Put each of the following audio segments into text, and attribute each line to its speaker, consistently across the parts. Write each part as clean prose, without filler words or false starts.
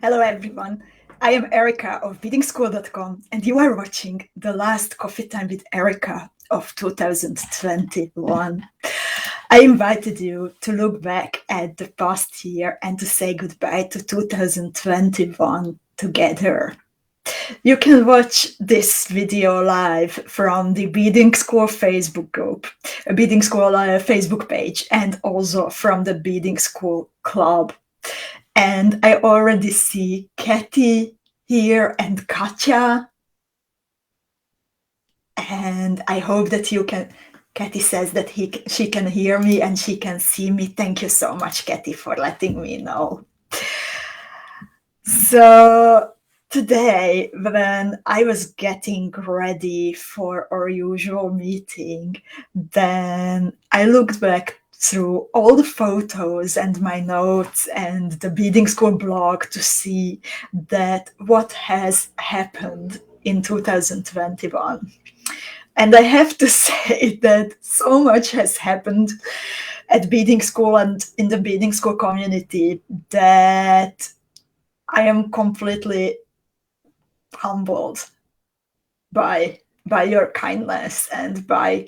Speaker 1: Hello everyone, I am Erika of Beadingschool.com and you are watching the last Coffee Time with Erika of 2021. I invited you to look back at the past year and to say goodbye to 2021 together. You can watch this video live from the Beading School Facebook group, a Beading School Facebook page, and also from the Beading School Club. And I already see Katie here and Katja. And I hope that you can. Katie says that she can hear me and she can see me. Thank you so much, Katie, for letting me know. So today, when I was getting ready for our usual meeting, then I looked back through all the photos and my notes and the Beading School blog to see that what has happened in 2021. And I have to say that so much has happened at Beading School and in the Beading School community that I am completely humbled by your kindness and by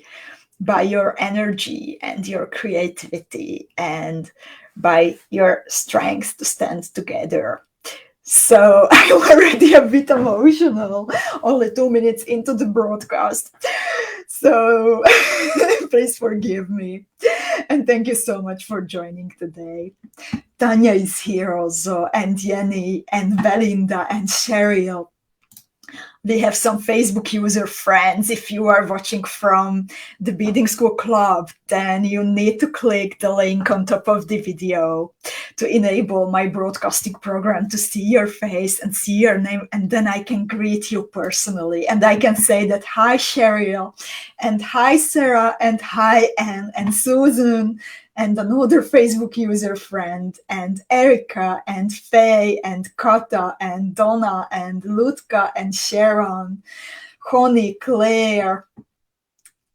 Speaker 1: your energy and your creativity and by your strength to stand together. So I'm already a bit emotional, only 2 minutes into the broadcast. So please forgive me. And thank you so much for joining today. Tanya is here also, and Jenny, and Belinda, and Cheryl. We have some Facebook user friends. If you are watching from the Beading School Club, then you need to click the link on top of the video to enable my broadcasting program to see your face and see your name, and then I can greet you personally. And I can say that hi, Cheryl, and hi, Sarah, and hi, Anne, and Susan, and another Facebook user friend, and Erika, and Faye, and Kata, and Donna, and Lutka, and Sharon, Honey, Claire,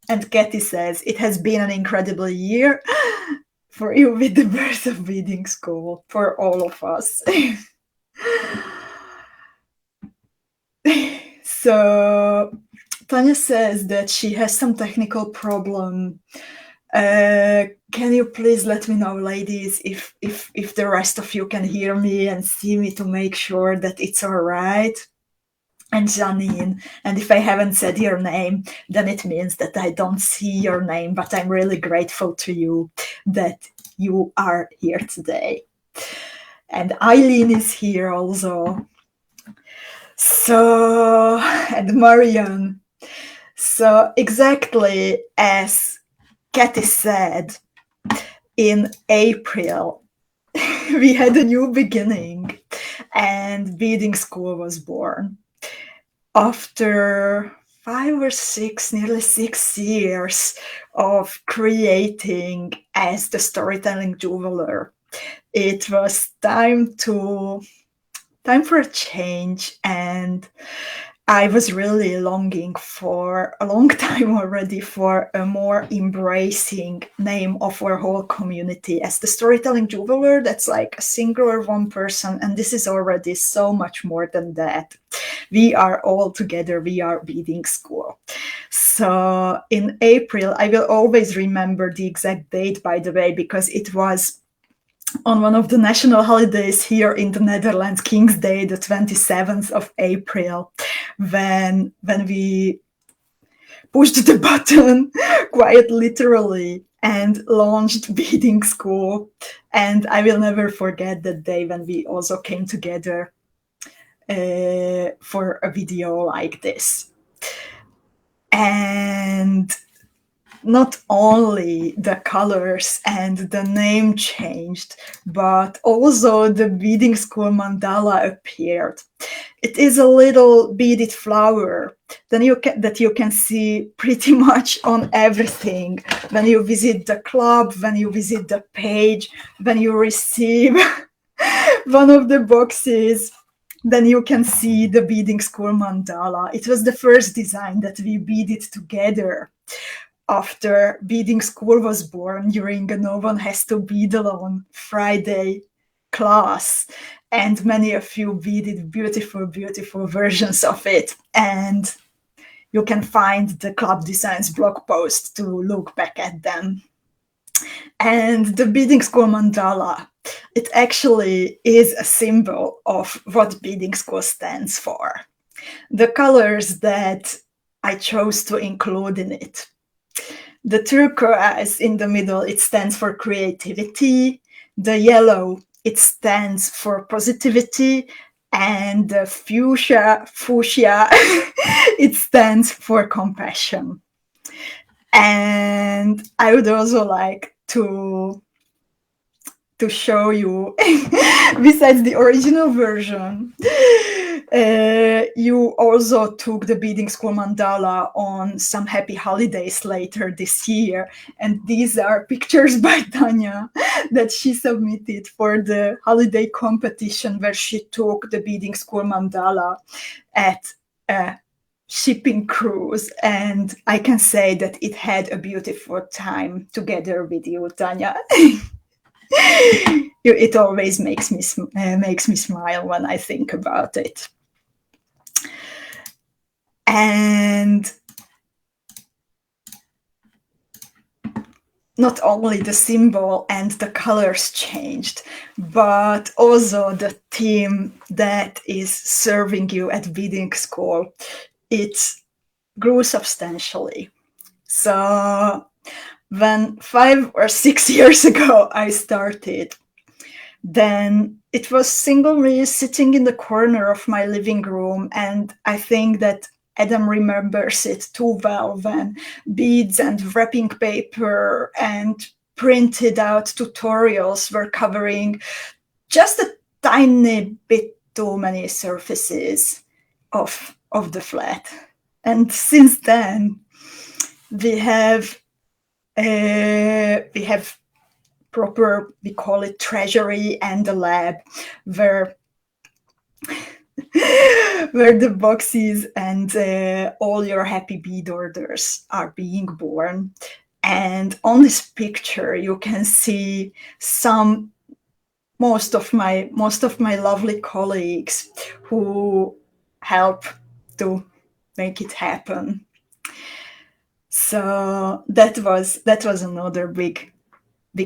Speaker 1: and Katie says, it has been an incredible year for you with the birth of Beading School, for all of us. So Tanya says that she has some technical problem. Can you please let me know, ladies, if the rest of you can hear me and see me to make sure that it's all right? And Janine, and if I haven't said your name, then it means that I don't see your name, but I'm really grateful to you that you are here today. And Eileen is here also. So, and Marian. So exactly as Katie said, in April, we had a new beginning and Beading School was born. After 5 or 6, nearly 6 years of creating as the storytelling jeweler, it was time for a change, and I was really longing for a long time already for a more embracing name of our whole community. As the storytelling jeweler, that's like a singular one person, and this is already so much more than that. We are all together, we are Beading School. So in April, I will always remember the exact date, by the way, because it was on one of the national holidays here in the Netherlands, King's Day, the 27th of April, when we pushed the button quite literally and launched Beading School. And I will never forget that day when we also came together for a video like this. And not only the colors and the name changed, but also the Beading School mandala appeared. It is a little beaded flower that you can see pretty much on everything. When you visit the club, when you visit the page, when you receive one of the boxes, then you can see the Beading School mandala. It was the first design that we beaded together after Beading School was born during a No One Has to Bead Alone Friday class, and many of you beaded beautiful, beautiful versions of it. And you can find the Club Designs blog post to look back at them. And the Beadingschool mandala, it actually is a symbol of what Beadingschool stands for. The colors that I chose to include in it. The turquoise in the middle, it stands for creativity. The yellow, it stands for positivity. And the fuchsia, it stands for compassion. And I would also like to show you, besides the original version, you also took the Beadingschool mandala on some happy holidays later this year. And these are pictures by Tanya that she submitted for the holiday competition where she took the Beadingschool mandala at a shipping cruise. And I can say that it had a beautiful time together with you, Tanya. It always makes me smile when I think about it. And not only the symbol and the colors changed, but also the team that is serving you at Beadingschool, it grew substantially. So when 5 or 6 years ago I started, then it was single me sitting in the corner of my living room. And I think that Adam remembers it too well, when beads and wrapping paper and printed out tutorials were covering just a tiny bit too many surfaces of the flat. And since then, we have proper, we call it treasury and a lab, where the boxes and all your happy bead orders are being born. And on this picture, you can see most of my lovely colleagues who help to make it happen. So that was another big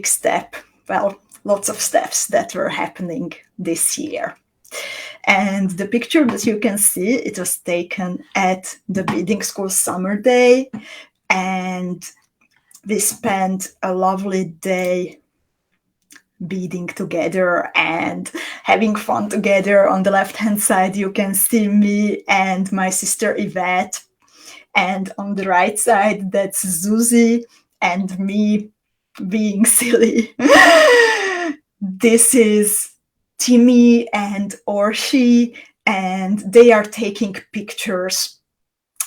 Speaker 1: step. Well, lots of steps that were happening this year. And the picture that you can see, it was taken at the Beadingschool summer day. And we spent a lovely day beading together and having fun together. On the left-hand side, you can see me and my sister Yvette. And on the right side, that's Zuzi and me being silly. This is Timmy and Orshi, and they are taking pictures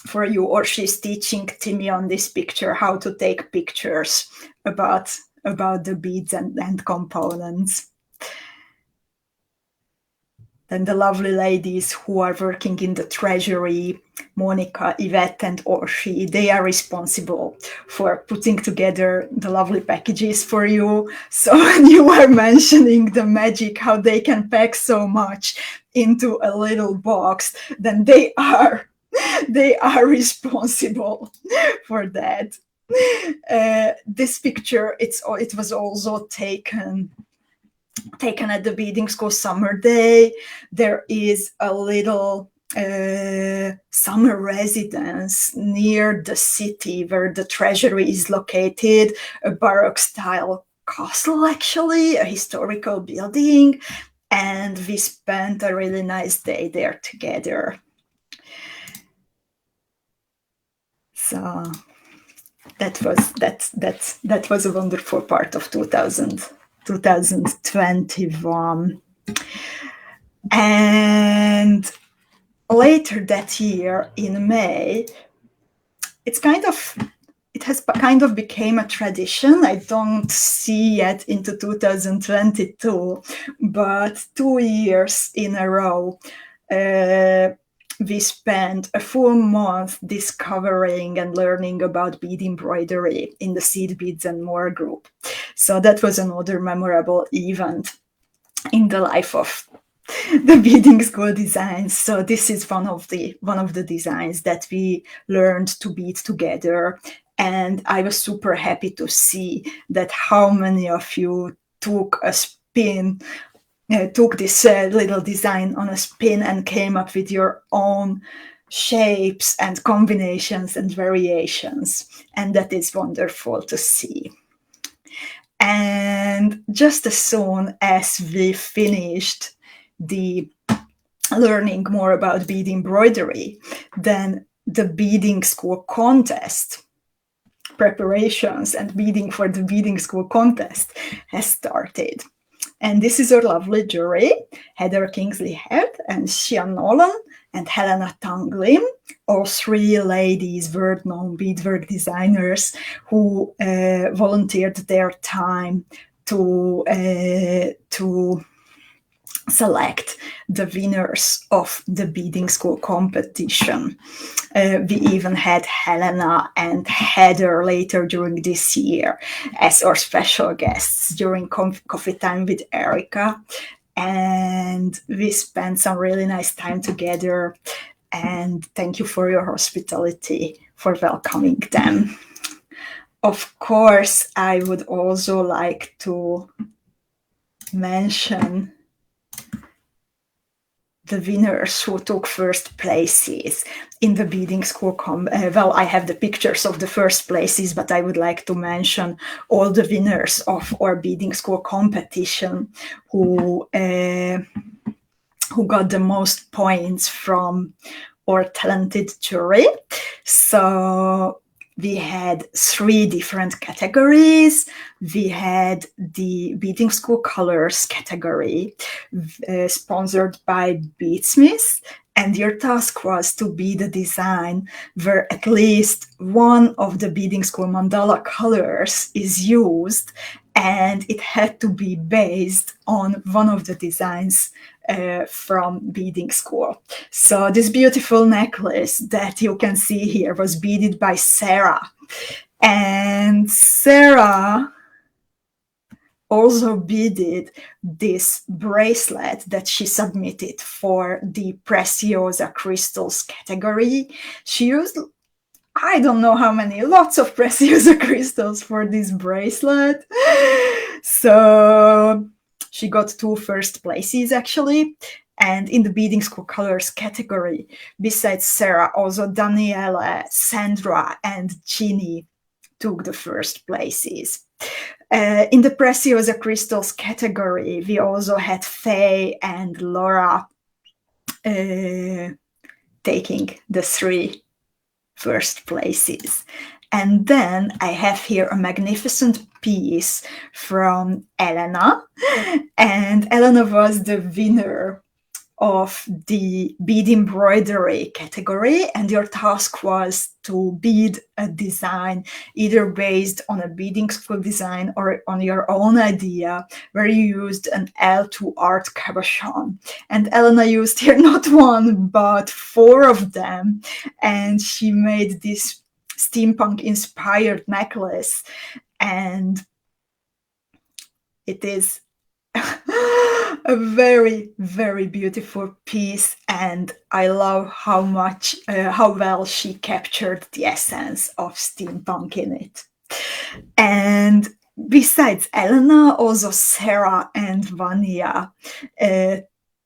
Speaker 1: for you. Orshi's teaching Timmy on this picture how to take pictures about the beads and components. Then the lovely ladies who are working in the treasury, Monica, Yvette, and Orshi, they are responsible for putting together the lovely packages for you. So when you are mentioning the magic, how they can pack so much into a little box, then they are responsible for that. This picture, it was also taken at the Beadingschool summer day. There is a little summer residence near the city where the treasury is located, a Baroque style castle, actually, a historical building. And we spent a really nice day there together. So that was a wonderful part of 2021. And later that year in May, it has kind of became a tradition. I don't see yet into 2022, but 2 years in a row, we spent a full month discovering and learning about bead embroidery in the Seed Beads and More group. So that was another memorable event. in the life of the beading school designs. So this is one of the designs that we learned to bead together, and I was super happy to see that how many of you took a spin, took this little design on a spin and came up with your own shapes and combinations and variations, and that is wonderful to see. And just as soon as we finished the learning more about bead embroidery, then the beading school contest preparations and bidding for the beading school contest has started. And this is our lovely jury: Heather Kingsley Head and Sian Nolan and Helena Tanglim, all three ladies, world-known beadwork designers who volunteered their time to select the winners of the beading school competition. We even had Helena and Heather later during this year as our special guests during coffee time with Erika. And we spent some really nice time together. And thank you for your hospitality, for welcoming them. Of course, I would also like to mention the winners who took first places in the beading school. Well, I have the pictures of the first places, but I would like to mention all the winners of our beading school competition who got the most points from our talented jury. So we had 3 different categories. We had the Beading School Colors category, sponsored by Beadsmith, and your task was to bead a design where at least one of the Beading School mandala colors is used, and it had to be based on one of the designs from beading school. So this beautiful necklace that you can see here was beaded by Sarah. And Sarah also beaded this bracelet that she submitted for the Preciosa Crystals category. She used, I don't know how many, lots of Preciosa crystals for this bracelet. So she got 2 first places, actually. And in the Beading School Colors category, besides Sarah, also Daniela, Sandra, and Ginny took the first places. In the Preciosa Crystals category, we also had Faye and Laura taking the 3 first places. And then I have here a magnificent piece from Elena. And Elena was the winner of the bead embroidery category, and your task was to bead a design either based on a beading school design or on your own idea, where you used an L2 art cabochon. And Elena used here not 1 but 4 of them, and she made this steampunk inspired necklace, and it is a very, very beautiful piece, and I love how well she captured the essence of steampunk in it. And besides Elena, also Sarah and Vania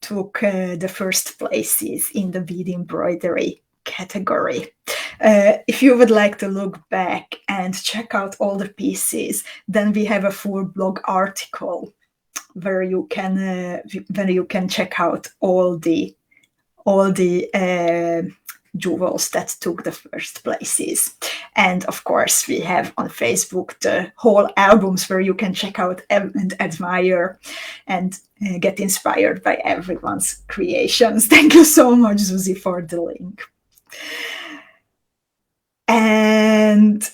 Speaker 1: took the first places in the bead embroidery category. If you would like to look back and check out all the pieces, then we have a full blog article where you can check out all the jewels that took the first places. And of course, we have on Facebook the whole albums where you can check out and admire and get inspired by everyone's creations. Thank you so much, Susie, for the link. And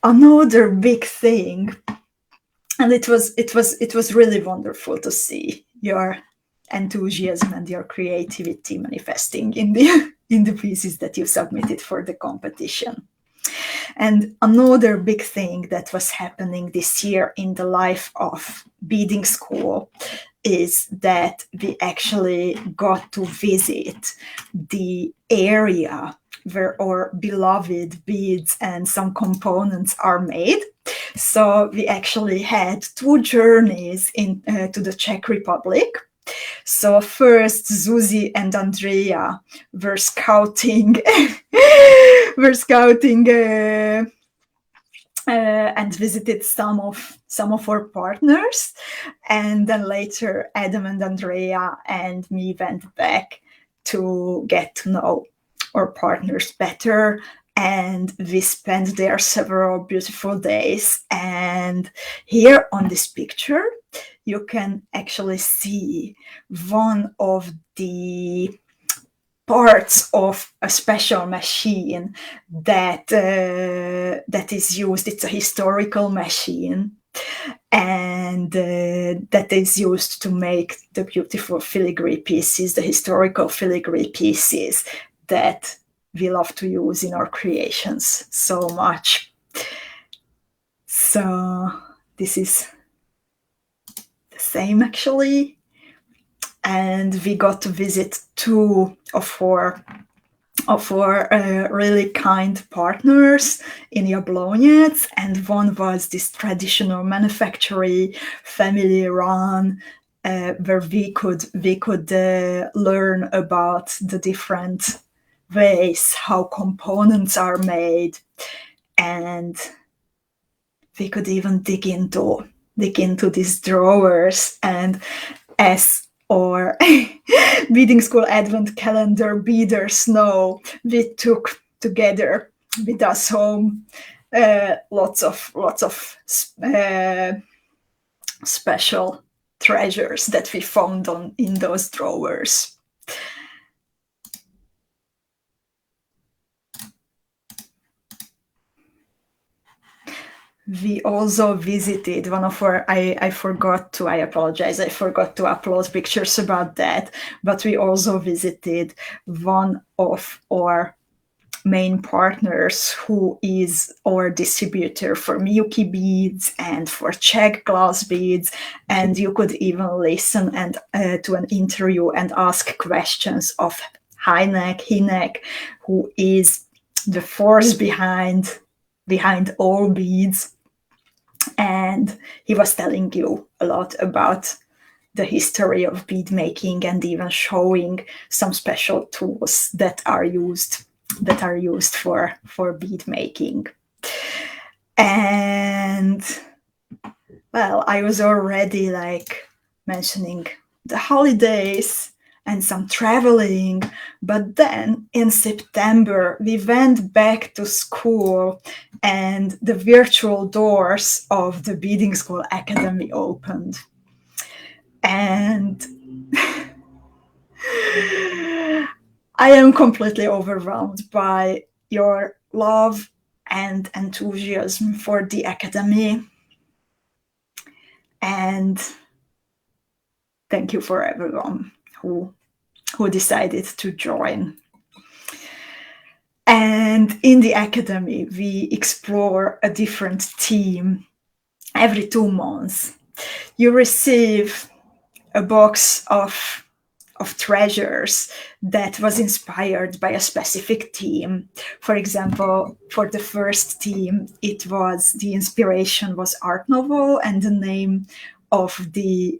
Speaker 1: another big thing, and it was really wonderful to see your enthusiasm and your creativity manifesting in the pieces that you submitted for the competition. And another big thing that was happening this year in the life of beading school is that we actually got to visit the area where our beloved beads and some components are made. So we actually had 2 journeys to the Czech Republic. So first, Zuzi and Andrea were scouting, were scouting and visited some of our partners, and then later Adam and Andrea and me went back to get to know our partners better, and we spent there several beautiful days. And here on this picture you can actually see one of the parts of a special machine that is used. It's a historical machine, and that is used to make the beautiful filigree pieces, the historical filigree pieces that we love to use in our creations so much. So this is the same actually. And we got to visit 2 of our really kind partners in Jablonec, and one was this traditional manufactory, family run, where we could learn about the different ways how components are made, and we could even dig into these drawers. And as or Beading School Advent Calendar Beaders know, we took together with us home lots of special treasures that we found in those drawers. We also visited one of our, I apologize, I forgot to upload pictures about that, but we also visited one of our main partners who is our distributor for Miyuki beads and for Czech glass beads, and you could even listen to an interview and ask questions of Hinek, who is the force behind all beads. And he was telling you a lot about the history of bead making, and even showing some special tools that are used for bead making. And well, I was already mentioning the holidays and some traveling, but then in September we went back to school, and the virtual doors of the Beading School Academy opened. And I am completely overwhelmed by your love and enthusiasm for the Academy. And thank you for everyone who decided to join. And in the Academy, we explore a different theme every 2 months. You receive a box of treasures that was inspired by a specific theme. For example, for the first theme, the inspiration was Art Nouveau, and the name of the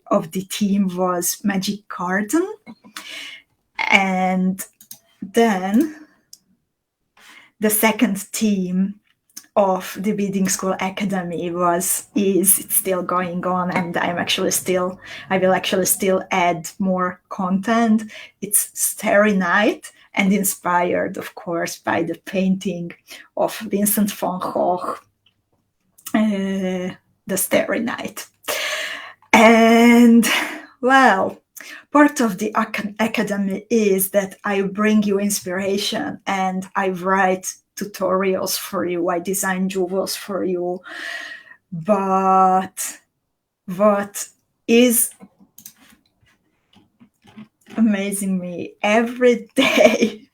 Speaker 1: theme was Magic Garden. And then the second theme of the Beading School Academy is still going on, and I will actually still add more content. It's Starry Night, and inspired, of course, by the painting of Vincent van Gogh, The Starry Night. And well, part of the Academy is that I bring you inspiration, and I write tutorials for you, I design jewels for you. But what is amazing me every day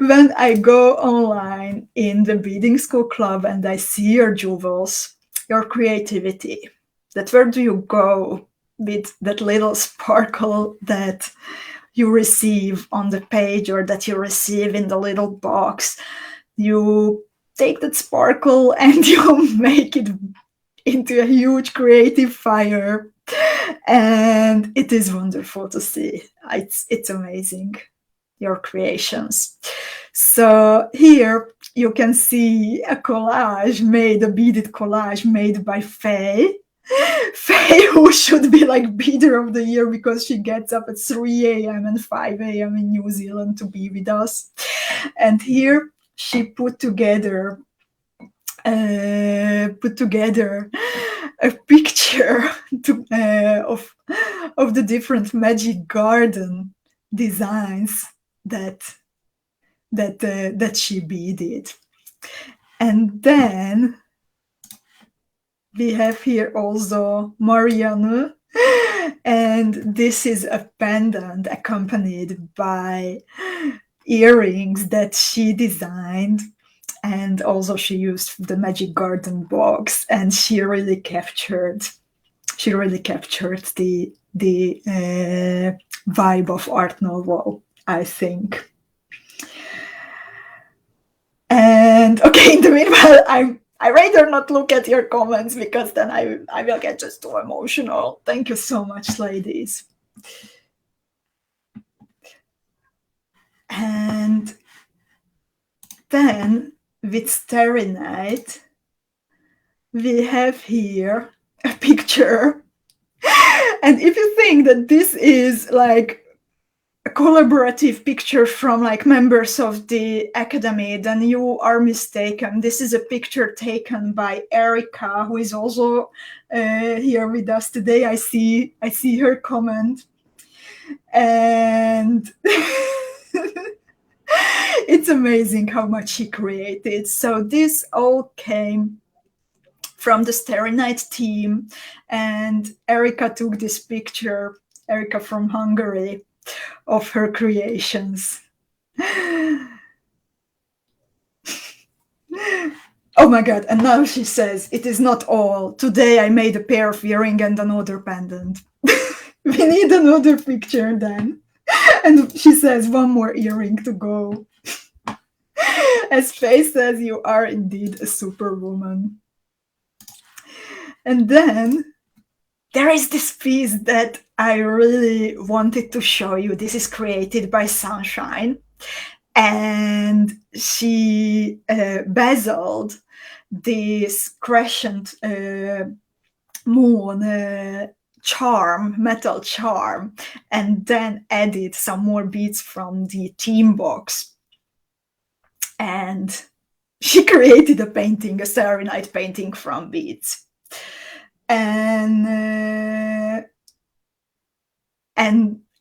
Speaker 1: when I go online in the Beading School Club and I see your jewels, your creativity, that where do you go with that little sparkle that you receive on the page or that you receive in the little box. You take that sparkle and you make it into a huge creative fire, and it is wonderful to see. It's amazing, your creations. So here you can see a beaded collage made by Faye. Faye, who should be like Beader of the Year because she gets up at 3 a.m. and 5 a.m. in New Zealand to be with us. And here she put together a picture of the different magic garden designs that she beaded. And then we have here also Marianne, and this is a pendant accompanied by earrings that she designed, and also she used the magic garden box, and she really captured the vibe of Art Nouveau, I think. And okay, in the meanwhile, I rather not look at your comments because then I will get just too emotional. Thank you so much, ladies. And then with Starry Night, we have here a picture. And if you think that this is like a collaborative picture from like members of the academy, then you are mistaken. This is a picture taken by Erika, who is also here with us today. I see her comment, and it's amazing how much she created. So this all came from the Starry Night team, and Erika took this picture, Erika from Hungary, of her creations. Oh my God, and now she says, it is not all. Today I made a pair of earring and another pendant. We need another picture then. And she says, one more earring to go. As Faye says, you are indeed a superwoman. And then there is this piece that I really wanted to show you. This is created by Sunshine, and she bezeled this crescent moon metal charm, and then added some more beads from the team box. And she created a painting, a Starry Night painting from beads. And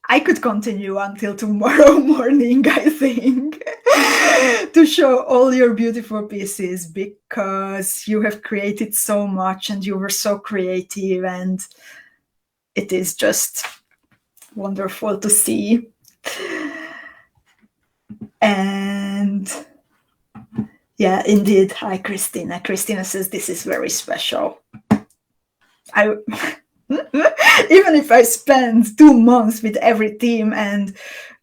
Speaker 1: I could continue until tomorrow morning, I think, to show all your beautiful pieces, because you have created so much and you were so creative, and it is just wonderful to see. And yeah, indeed. Hi, Christina. Christina says this is very special. Even if I spend 2 months with every team and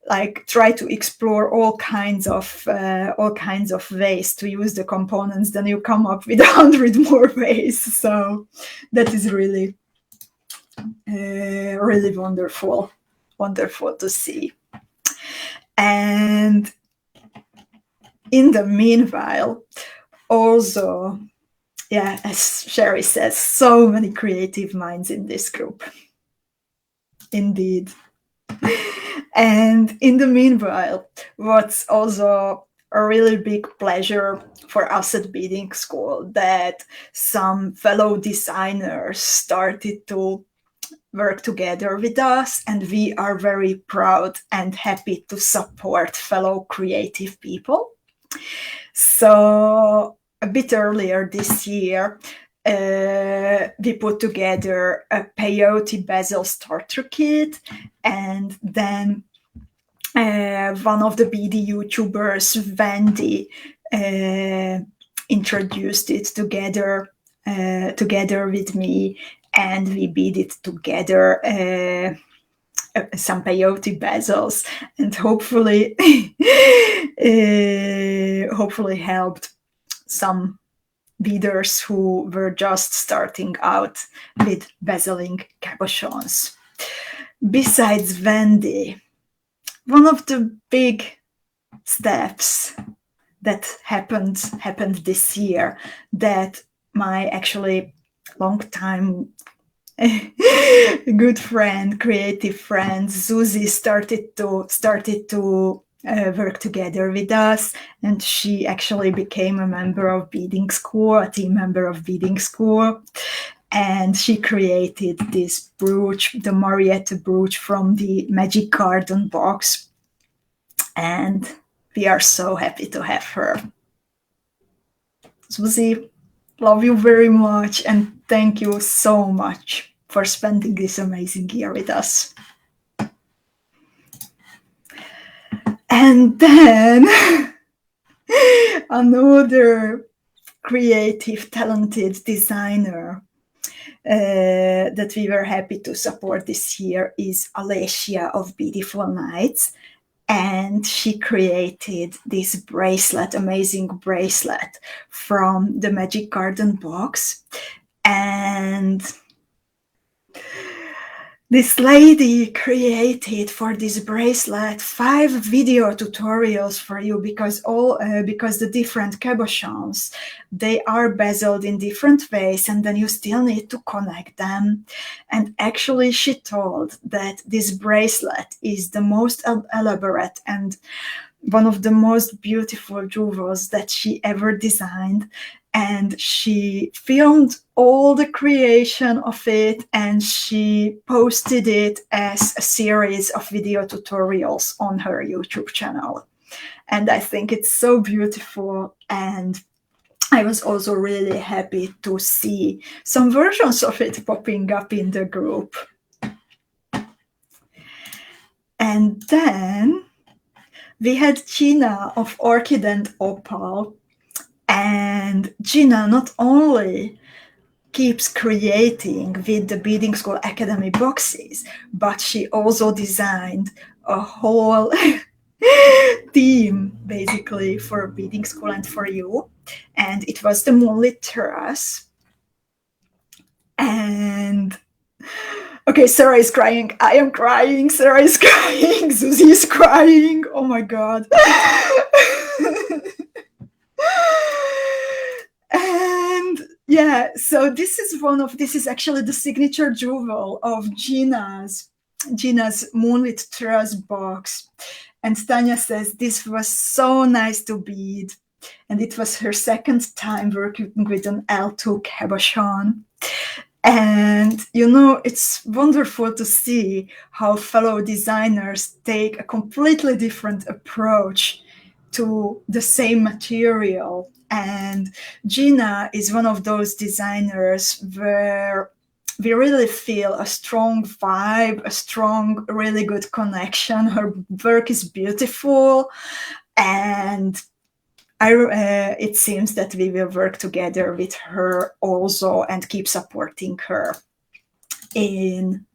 Speaker 1: like try to explore all kinds of ways to use the components, then you come up with 100 more ways. So that is really really wonderful to see. And in the meanwhile, also, yeah, as Sherry says, so many creative minds in this group. Indeed. And in the meanwhile, what's also a really big pleasure for us at Beadingschool, that some fellow designers started to work together with us, and we are very proud and happy to support fellow creative people. So a bit earlier this year, we put together a peyote bezel starter kit, and then one of the BD YouTubers, Wendy, introduced it together with me, and we beaded together some peyote bezels, and hopefully hopefully helped some beaders who were just starting out with bezeling cabochons. Besides Wendy, one of the big steps that happened this year, that my actually long time good friend, creative friend Susie started to work together with us, and she actually became a member of Beadingschool, a team member of Beadingschool, and she created this brooch, the Marietta brooch from the Magic Garden box, and we are so happy to have her. Susie, love you very much, and thank you so much for spending this amazing year with us. And then another creative, talented designer that we were happy to support this year is Alessia of Beautiful Nights. And she created this bracelet, amazing bracelet from the Magic Garden box. And this lady created for this bracelet 5 video tutorials for you, because the different cabochons, they are bezeled in different ways, and then you still need to connect them. And actually she told that this bracelet is the most elaborate and one of the most beautiful jewels that she ever designed. And she filmed all the creation of it, and she posted it as a series of video tutorials on her YouTube channel. And I think it's so beautiful, and I was also really happy to see some versions of it popping up in the group. And then we had Gina of Orchid and Opal. And Gina not only keeps creating with the Beadingschool Academy boxes, but she also designed a whole theme basically for Beadingschool and for you. And it was the Moonlit Terrace. And okay, Sarah is crying. I am crying. Sarah is crying. Susie is crying. Oh my God. And yeah, so this is actually the signature jewel of Gina's Moonlit Terrace box. And Tanya says this was so nice to bead, and it was her second time working with an L2 cabochon. And it's wonderful to see how fellow designers take a completely different approach to the same material. And Gina is one of those designers where we really feel a strong vibe, a strong, really good connection. Her work is beautiful, and it seems that we will work together with her also and keep supporting her in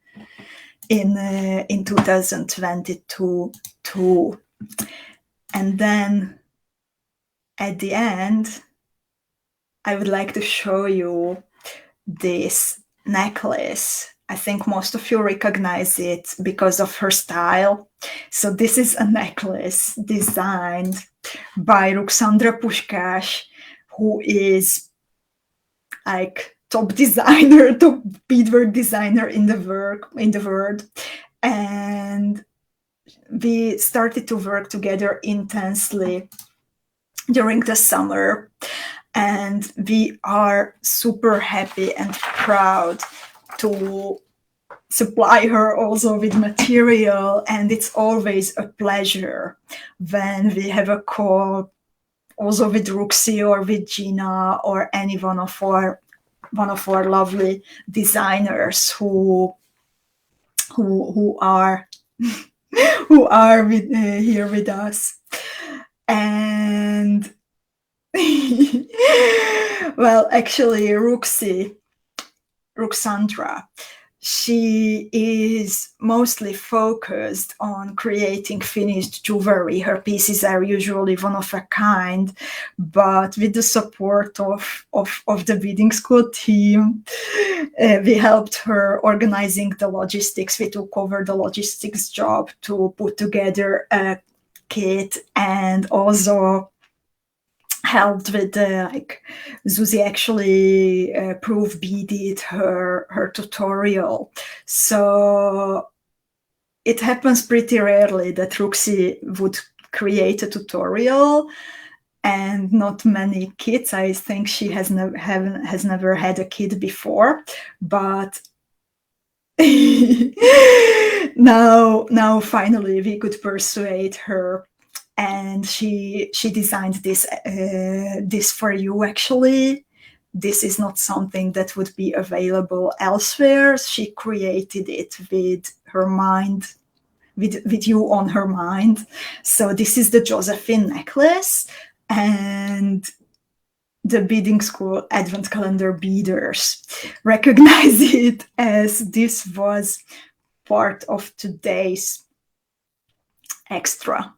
Speaker 1: 2022 too. And then at the end, I would like to show you this necklace. I think most of you recognize it because of her style. So this is a necklace designed by Ruxandra Pushkash, who is like top beadwork designer in the world. And we started to work together intensely during the summer, and we are super happy and proud to supply her also with material. And it's always a pleasure when we have a call also with Ruxi or with Gina or any one of our lovely designers who are here with us. And well, actually, Ruxi Ruxandra. She is mostly focused on creating finished jewelry. Her pieces are usually one of a kind, but with the support of the Beading School team, we helped her organizing the logistics. We took over the logistics job to put together a kit, and also helped with Zuzi actually proof beaded her tutorial. So it happens pretty rarely that Ruxi would create a tutorial, and not many kids. I think she has never had a kid before, but now finally we could persuade her, and she designed this for you. Actually, this is not something that would be available elsewhere. She created it with her mind, with you on her mind. So this is the Josephine necklace, and the Beading School Advent Calendar beaders recognize it as this was part of today's extra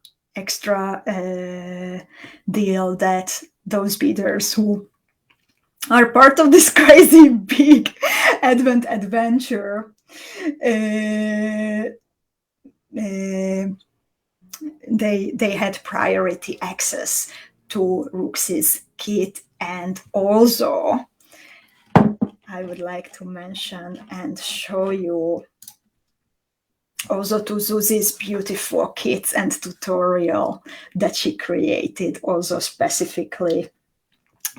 Speaker 1: deal that those beaders who are part of this crazy big Advent adventure they had priority access to Ruxi's kit. And also I would like to mention and show you also to Zuzi's beautiful kits and tutorial that she created also specifically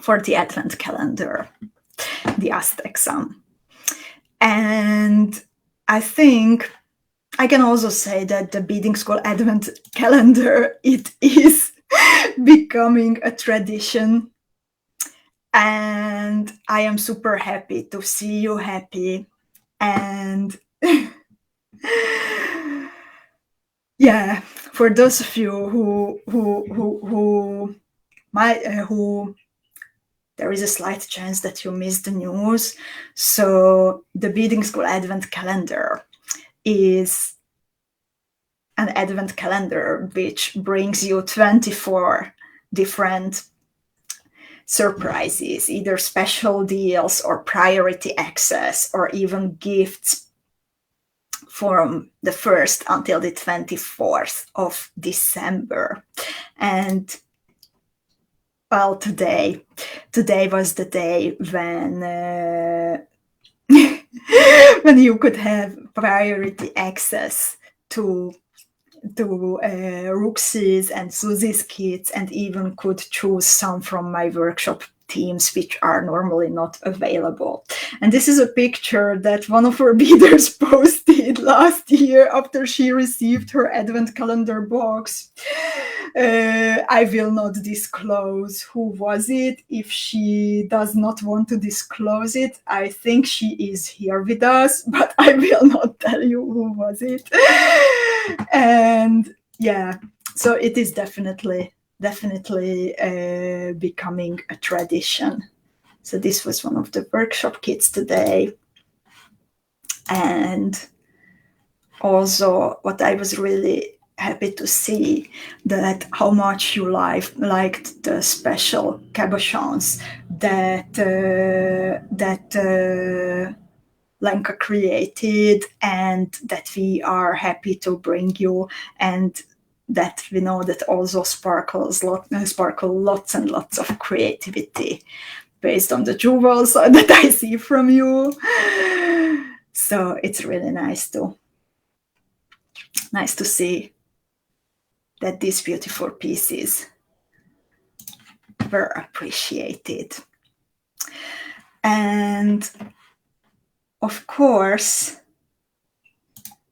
Speaker 1: for the Advent calendar, the Aztec Sun. And I think I can also say that the Beading School Advent calendar, it is becoming a tradition. And I am super happy to see you happy. And yeah, for those of you who there is a slight chance that you missed the news. So the Beading School Advent calendar is an Advent calendar which brings you 24 different surprises, either special deals or priority access or even gifts from the 1st until the 24th of December. And well, today was the day when when you could have priority access to Ruxi's and Suzy's kits, and even could choose some from my workshop teams which are normally not available. And this is a picture that one of our beaders posted last year after she received her Advent calendar box. I will not disclose who was it. If she does not want to disclose it, I think she is here with us, but I will not tell you who was it. And yeah, so it is definitely becoming a tradition. So this was one of the workshop kits today. And also what I was really happy to see, that how much you liked the special cabochons that Lenka created, and that we are happy to bring you, and that we know that also sparkle lots and lots of creativity based on the jewels that I see from you. So it's really nice to see that these beautiful pieces were appreciated. And of course,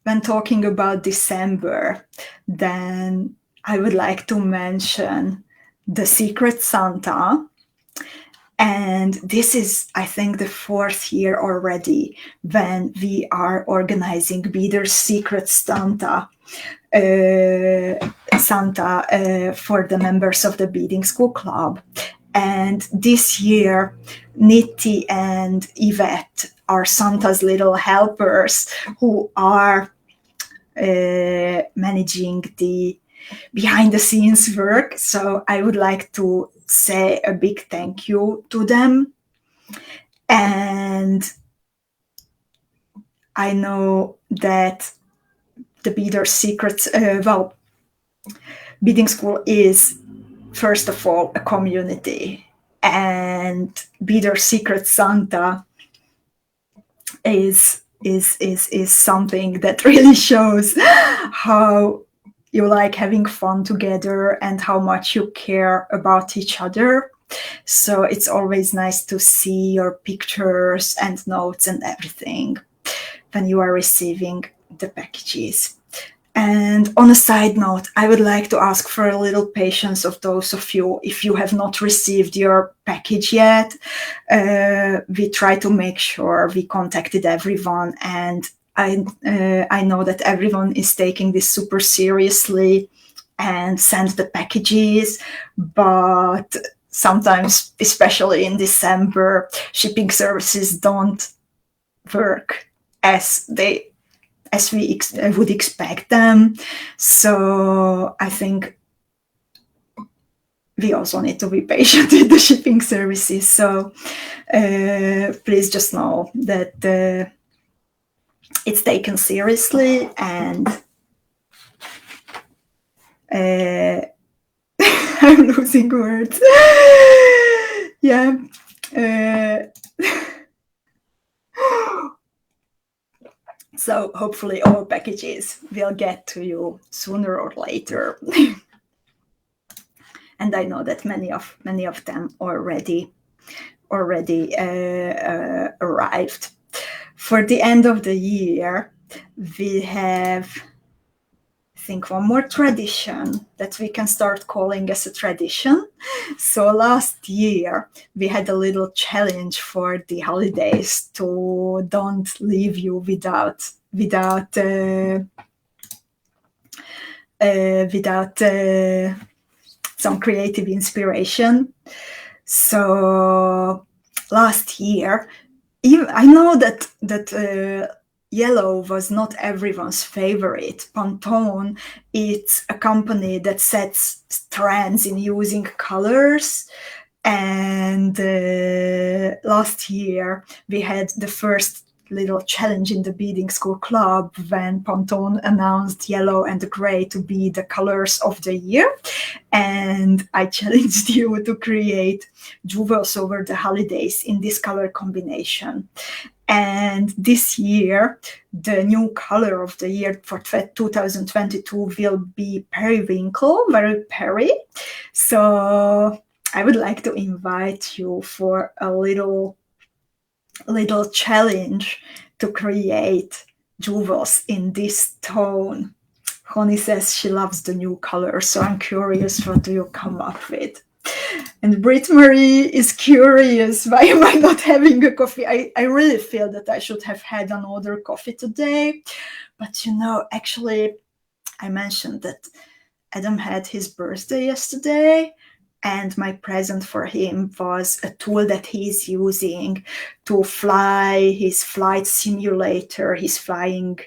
Speaker 1: when talking about December, then I would like to mention the Secret Santa. And this is, I think, the 4th year already when we are organizing Beader's Secret Santa for the members of the Beading School Club. And this year, Nitti and Yvette are Santa's little helpers who are managing the behind the scenes work. So I would like to say a big thank you to them. And I know that the Beader Secrets, Beading School is, first of all, a community. And Beader Secret Santa is something that really shows how you like having fun together and how much you care about each other. So it's always nice to see your pictures and notes and everything when you are receiving the packages. And on a side note, I would like to ask for a little patience of those of you if you have not received your package yet. We try to make sure we contacted everyone, and I know that everyone is taking this super seriously and sends the packages, but sometimes, especially in December, shipping services don't work as we would expect them. So I think we also need to be patient with the shipping services. So please just know that it's taken seriously, and I'm losing words. Yeah. So hopefully all packages will get to you sooner or later. And I know that many of them already arrived. For the end of the year, we have, I think, one more tradition that we can start calling as a tradition. So last year, we had a little challenge for the holidays to don't leave you without some creative inspiration. So last year, I know that yellow was not everyone's favorite. Pantone, it's a company that sets trends in using colors. And last year, we had the first little challenge in the Beading School Club when Pantone announced yellow and gray to be the colors of the year. And I challenged you to create jewels over the holidays in this color combination. And this year, the new color of the year for 2022 will be periwinkle, very peri. So I would like to invite you for a little challenge to create jewels in this tone. Honey says she loves the new color, so I'm curious, what do you come up with? And Brit Marie is curious, why am I not having a coffee? I really feel that I should have had another coffee today. But actually, I mentioned that Adam had his birthday yesterday, and my present for him was a tool that he's using to fly his flight simulator. He's flying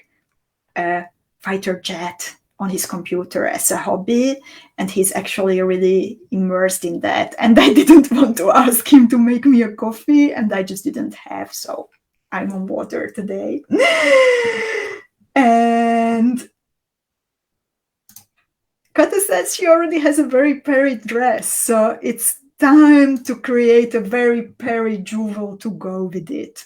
Speaker 1: a fighter jet on his computer as a hobby, and he's actually really immersed in that. And I didn't want to ask him to make me a coffee, and I just didn't have, so I'm on water today. And Kata says she already has a very peri dress, so it's time to create a very peri jewel to go with it.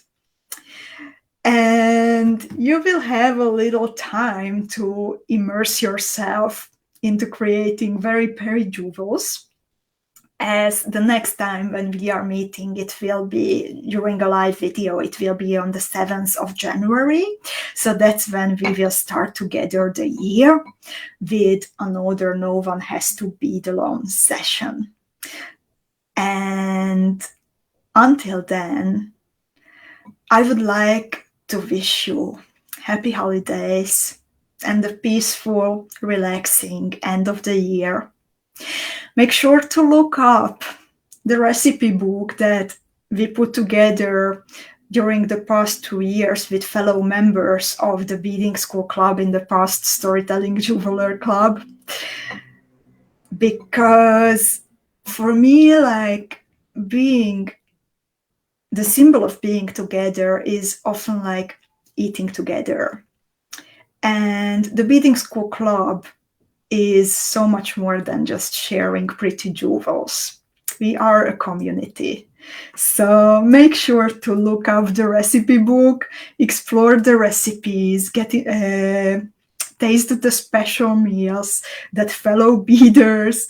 Speaker 1: And you will have a little time to immerse yourself into creating very peri jewels. As the next time when we are meeting, it will be during a live video. It will be on the 7th of January. So that's when we will start together the year with another No One Has to Bead Alone session. And until then, I would like to wish you happy holidays and a peaceful, relaxing end of the year. Make sure to look up the recipe book that we put together during the past 2 years with fellow members of the Beadingschool club, in the past Storytelling Jeweler Club, because for me, like, being the symbol of being together is often like eating together. And the Beadingschool club is so much more than just sharing pretty jewels. We are a community. So make sure to look up the recipe book, explore the recipes, taste the special meals that fellow beaders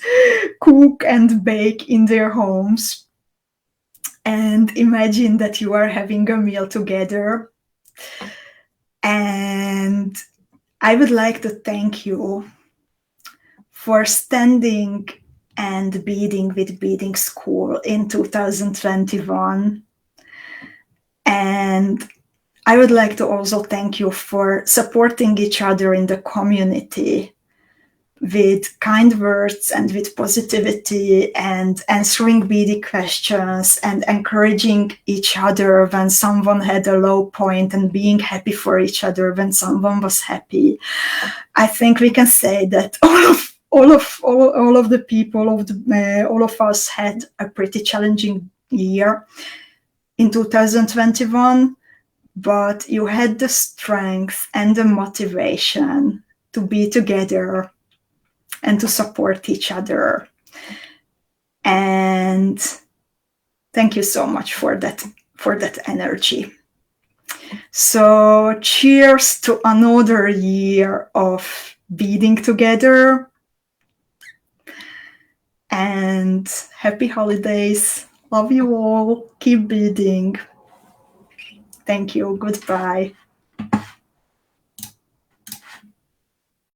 Speaker 1: cook and bake in their homes, and imagine that you are having a meal together. And I would like to thank you for standing and beading with Beadingschool in 2021. And I would like to also thank you for supporting each other in the community with kind words and with positivity, and answering beady questions and encouraging each other when someone had a low point, and being happy for each other when someone was happy. I think we can say that all of the people, all of us had a pretty challenging year in 2021, but you had the strength and the motivation to be together and to support each other. And thank you so much for that energy. So cheers to another year of beading together, and happy holidays. Love you all. Keep beading. Thank you. Goodbye.